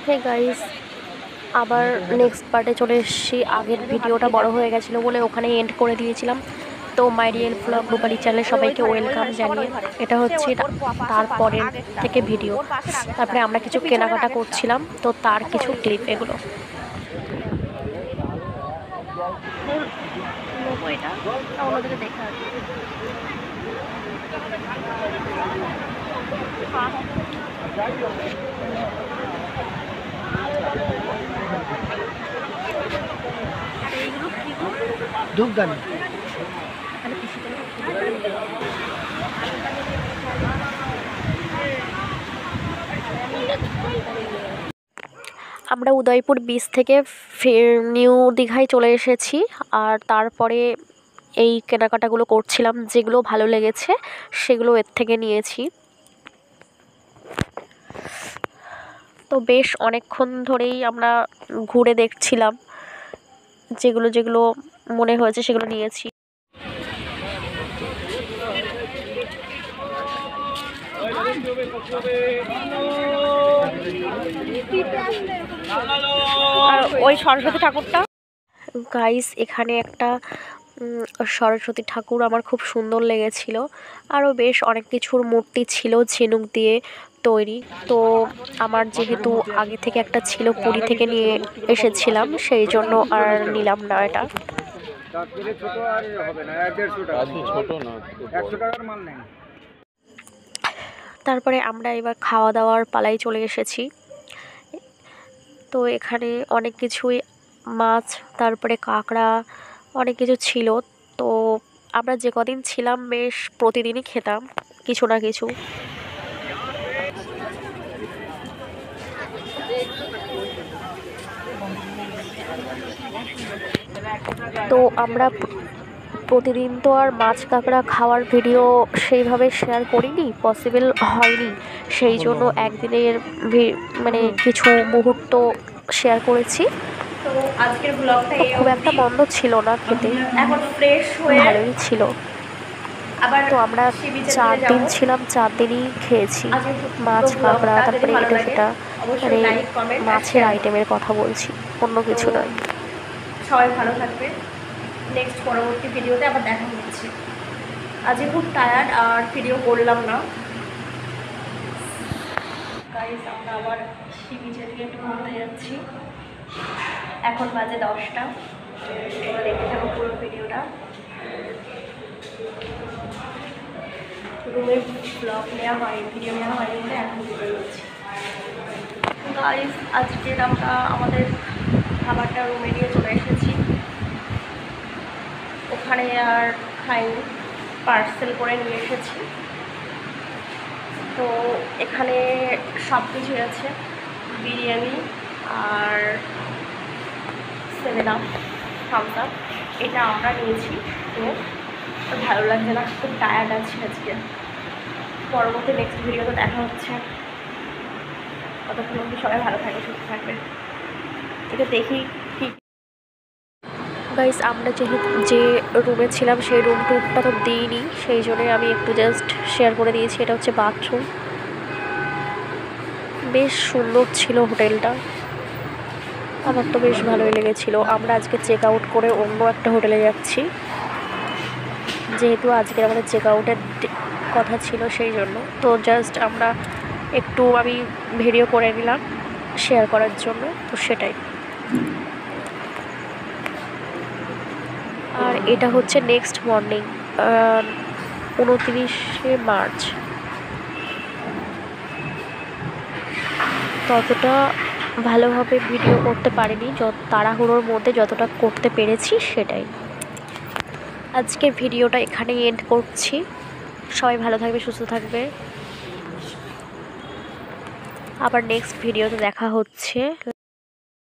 Hey guys, আবার next পার্টে চলে এসেছি। আগের ভিডিওটা বড় হয়ে গেছিলো বলে ওখানে এন্ড করে দিয়েছিলাম। তো মাই রিয়েল ব্লগ রূপালী চ্যানেলে সবাইকে ওয়েলকাম জানিয়ে এটা হচ্ছে তারপরের থেকে ভিডিও। তারপরে আমরা কিছু কেনাকাটা করছিলাম, তো তার কিছু ক্লিপ এগুলো। এটা অন্যদিকে দেখা আছে। ধূপদানি আমরা উদয়পুর বিচ থেকে নিউ দীঘায় চলে এসেছি। আর তারপরে এই কেনাকাটাগুলো করছিলাম, যেগুলো ভালো লেগেছে সেগুলো এর থেকে নিয়েছি। তো বেশ অনেকক্ষণ ধরেই আমরা ঘুরে দেখছিলাম, যেগুলো যেগুলো মনে হয়েছে সেগুলো নিয়েছি। আর ওই সরস্বতী ঠাকুরটা গাইস, এখানে একটা সরস্বতী ঠাকুর আমার খুব সুন্দর লেগেছিল। আরও বেশ অনেক কিছুর মূর্তি ছিল ঝিনুক দিয়ে তৈরি। তো আমার যেহেতু আগে থেকে একটা ছিল, পুরী থেকে নিয়ে এসেছিলাম, সেই জন্য আর নিলাম না এটা। তারপরে আমরা এবার খাওয়া দাওয়ার পালায় চলে এসেছি। তো এখানে অনেক কিছুই, মাছ, তারপরে কাঁকড়া, অনেক কিছু ছিল। তো আমরা যে কদিন ছিলাম বেশ প্রতিদিনই খেতাম কিছু না কিছু। তো আমরা প্রতিদিন তো আর মাছ কাঁকড়া খাওয়ার ভিডিও সেইভাবে শেয়ার করিনি, পসিবল হয়নি। সেই জন্য একদিনের মানে কিছু মুহূর্ত শেয়ার করেছি। তো আজকের ব্লগটা খুব একটা মন্দ ছিল না খেতে, এখন ফ্রেশ হয়ে ভালোই ছিল। আবার তো আমরা 4 দিন ছিলাম, 4 দিনই খেয়েছি মাছ কাঁকড়া, তারপরে এটা সেটা, মানে মাছের আইটেমের কথা বলছি, অন্য কিছু নয়। সবাই ভালো থাকবে, নেক্সট পরবর্তী ভিডিওতে আবার দেখা হচ্ছে। আজকে খুব টায়ার্ড আর ভিডিও করলাম না। গাইস, আমরা আবার সি বিচে থেকে একটু ঘুরতে যাচ্ছি। এখন বাজে 10টা। তোমরা দেখতে থাকো পুরো ভিডিওটা। রুমের ব্লগ নেওয়া হয়, ভিডিও নেওয়া হয়নি, এখন ভিডিও করছি। গাইস, আজকের আমরা আমাদের খাবারটা রুমে নিয়ে চলে এসেছি। ওখানে আর খাইনি, পার্সেল করে নিয়ে এসেছি। তো এখানে সব কিছুই আছে, বিরিয়ানি আর 7 আপ, থামস আপ, এটা আমরা নিয়েছি। তো ভালো লাগছে না, খুব টায়ার্ড আছি আজকে। পরবর্তী নেক্সট ভিডিওতে দেখা হচ্ছে। ততক্ষণ অবধি সবাই ভালো থাকবে, সুস্থ থাকবে। এটা দেখি কি। গাইস, আমরা যে রুমে ছিলাম সেই রুম টুরটা তো দিইনি, সেই জন্যই আমি একটু জাস্ট শেয়ার করে দিয়েছি। এটা হচ্ছে বাথরুম, বেশ সুন্দর ছিল হোটেলটা, আমার তো বেশ ভালোই লেগেছিল। আমরা আজকে চেক আউট করে অন্য একটা হোটেলে যাচ্ছি, যেহেতু আজকে আমাদের চেক আউটের কথা ছিল, সেই জন্য। তো জাস্ট আমরা একটু আমি ভিডিও করে নিলাম শেয়ার করার জন্য, তো সেটাই। আর এটা হচ্ছে নেক্সট মর্নিং, 29শে মার্চ। ততটা ভালোভাবে ভিডিও করতে পারিনি, তাড়াহুড়োর মধ্যে যতটা করতে পেরেছি সেটাই। আজকের ভিডিওটা এখানেই এন্ড করছি। সবাই ভালো থাকবে, সুস্থ থাকবে। আবার নেক্সট ভিডিওতে দেখা হচ্ছে।